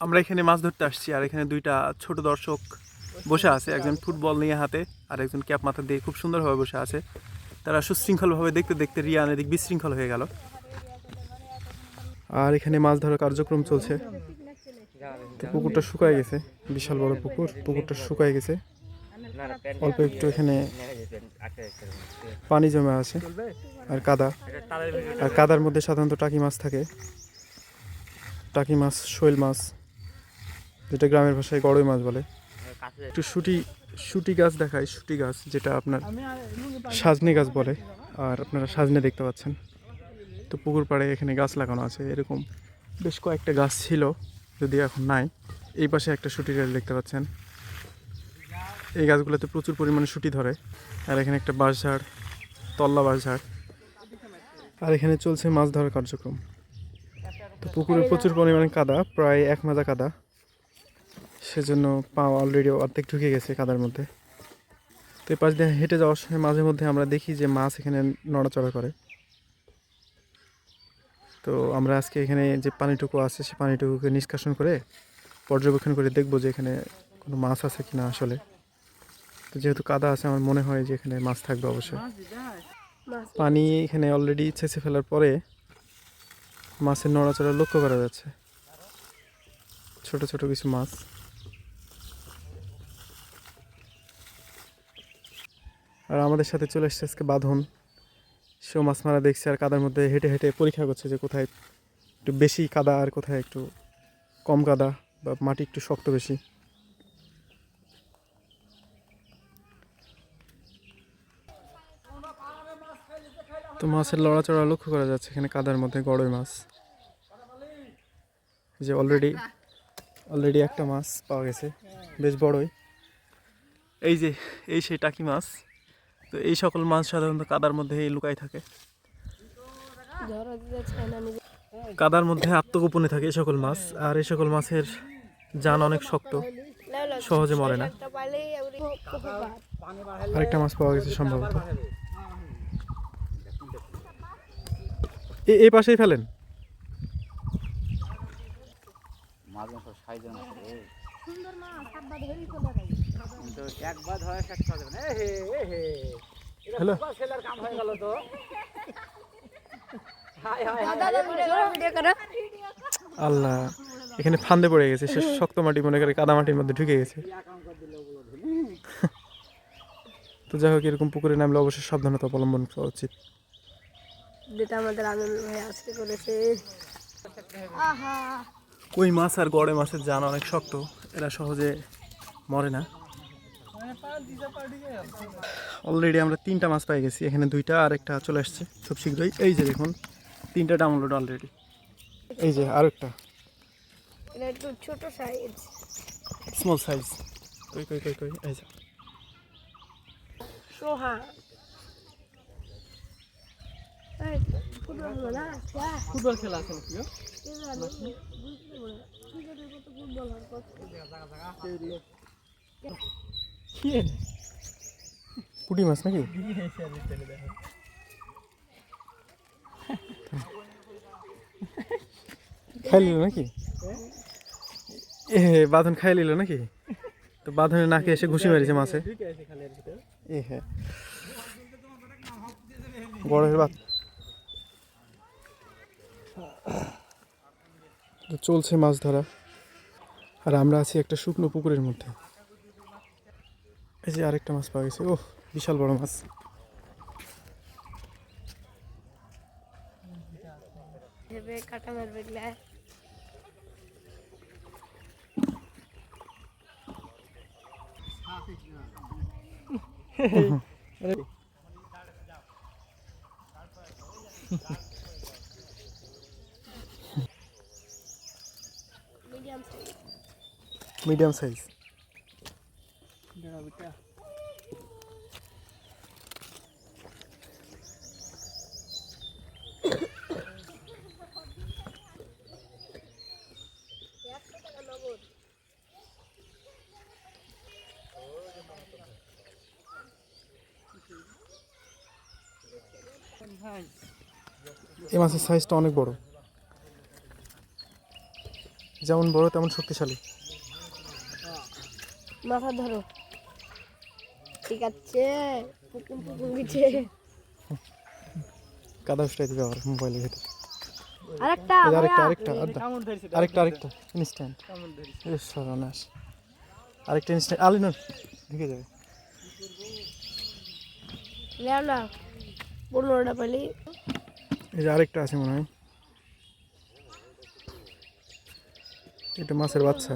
আমরা এখানে মাছ ধরতে আসছি, আর এখানে দুইটা ছোট দর্শক বসে আছে, একজন ফুটবল নিয়ে হাতে আর একজন ক্যাপ মাথা দিয়ে খুব সুন্দরভাবে বসে আছে। তারা সুশৃঙ্খলভাবে দেখতে দেখতে রিয়ান এদিক বিশৃঙ্খল হয়ে গেল। আর এখানে মাছ ধরার কার্যক্রম চলছে। তো পুকুরটা শুকায় গেছে, বিশাল বড় পুকুর, পুকুরটা শুকায় গেছে, অল্প একটু এখানে পানি জমে আছে আর কাদা। আর কাদার মধ্যে সাধারণত টাকি মাছ থাকে, টাকি মাছ, শৈল মাছ, যেটা গ্রামের ভাষায় গড়ই মাছ বলে। একটু শুটি গাছ দেখায়, শুটি গাছ যেটা আপনার সাজনি গাছ বলে, আর আপনারা সাজনে দেখতে পাচ্ছেন। তো পুকুর পাড়ে এখানে গাছ লাগানো আছে, এরকম বেশ কয়েকটা গাছ ছিল, যদি এখন নাই। এই পাশে একটা শুটি গাছ দেখতে পাচ্ছেন, এই গাছগুলোতে প্রচুর পরিমাণে শুটি ধরে। আর এখানে একটা বাঁশঝাড়, তল্লা বাঁশঝাড়। আর এখানে চলছে মাছ ধরার কার্যক্রম। তো পুকুরে প্রচুর পরিমাণে কাদা, প্রায় 1 মাজা কাদা, সেজন্য পা অলরেডি অর্ধেক ঢুকে গেছে কাদার মধ্যে। তো এই পাশ দিয়ে হেঁটে যাওয়ার সময় মাঝে মধ্যে আমরা দেখি যে মাছ এখানে নড়াচড়া করে। তো আমরা আজকে এখানে যে পানিটুকু আছে সে পানিটুকুকে নিষ্কাশন করে পর্যবেক্ষণ করে দেখবো যে এখানে কোনো মাছ আছে কিনা আসলে। তো যেহেতু কাদা আছে, আমার মনে হয় যে এখানে মাছ থাকবে অবশ্যই। পানি এখানে অলরেডি ছেঁচে ফেলার পরে মাছের নড়াচড়া লক্ষ্য করা যাচ্ছে, ছোট ছোট কিছু মাছ। আর আমাদের সাথে চলে এসছে আজকে বাঁধন, সেও মাছ মারা দেখছে, আর কাদার মধ্যে হেঁটে হেঁটে পরীক্ষা করছে যে কোথায় একটু বেশি কাদা আর কোথায় একটু কম কাদা বা মাটি একটু শক্ত বেশি। তো মাছের লড়াচড়া লক্ষ্য করা যাচ্ছে এখানে কাদার মধ্যে, গড়ই মাছ। যে অলরেডি একটা মাছ পাওয়া গেছে, বেশ বড়ই। এই সেই টাকি মাছ। তো এই সকল মাছ সাধারণত কাদার মধ্যে লুকাই থাকে, কাদার মধ্যে আত্মগোপনে থাকে এই সকল মাছ। আর এই সকল মাছের জান অনেক শক্ত, সহজে মরে না। আরেকটা মাছ পাওয়া গেছে সম্ভবত, এই পাশেই ফেলেন। হ্যালো, আল্লাহ, এখানে ফান্দে পড়ে গেছে, সে শক্ত মাটি মনে করে কাদা মাটির মধ্যে ঢুকে গেছে। তো যাই হোক, এরকম পুকুরে নামলে অবশ্যই সাবধানতা অবলম্বন করা উচিত। যেটা আমাদের আনন্দ ভাই আজকে করেছে। কই মাছ আর গড়ে মাছের জান অনেক শক্ত, এরা সহজে মরে না। অলরেডি আমরা 3টা মাছ পাই গেছি, এখানে 2টা আর একটা চলে আসছে খুব শীঘ্রই। এই যে দেখুন, 3টা ডাউনলোড অলরেডি। এই যে আরেকটা, এটা একটু ছোট সাইজ, স্মল সাইজ। কই কই কই কই, এই যে সোহা। ফুটবল খেলা আছে নাকি? পুঁটি মাছ নাকি? খাই নিল নাকি? বাঁধন খাই নিল নাকি? তো বাঁধনে নাকে এসে ঘুষি মেরেছে মাছে। হ্যাঁ, বড়ের বাদ। চলছে মাছ ধরা, আর আমরা আছি একটা শুকনো পুকুরের মধ্যে। এই যে আরেকটা মাছ পাওয়া গেছে, ওহ বিশাল বড় মাছ। কাটা মারবে মিডিয়াম সাইজ। এই মাছের সাইজটা অনেক বড়। যেমন বড় তেমন শক্তিশালী। মাথা ধরো, ঠিক আছে। পুকুর পুকুর গেছে। কাদা উষ্টাই দিবে আবার মোবাইলের ভিতরে। আরেকটা এই যে আরেকটা ভাইয়া। আরেকটা ইনস্ট্যান্ট। সর্বনাশ, আরেকটা ইনস্ট্যান্ট আলিনুর ঢুকে যাবে। নাও না, 15টা পেলি। এই যে আরেকটা আছে মনে হয়, এটা মাছের বাচ্চা।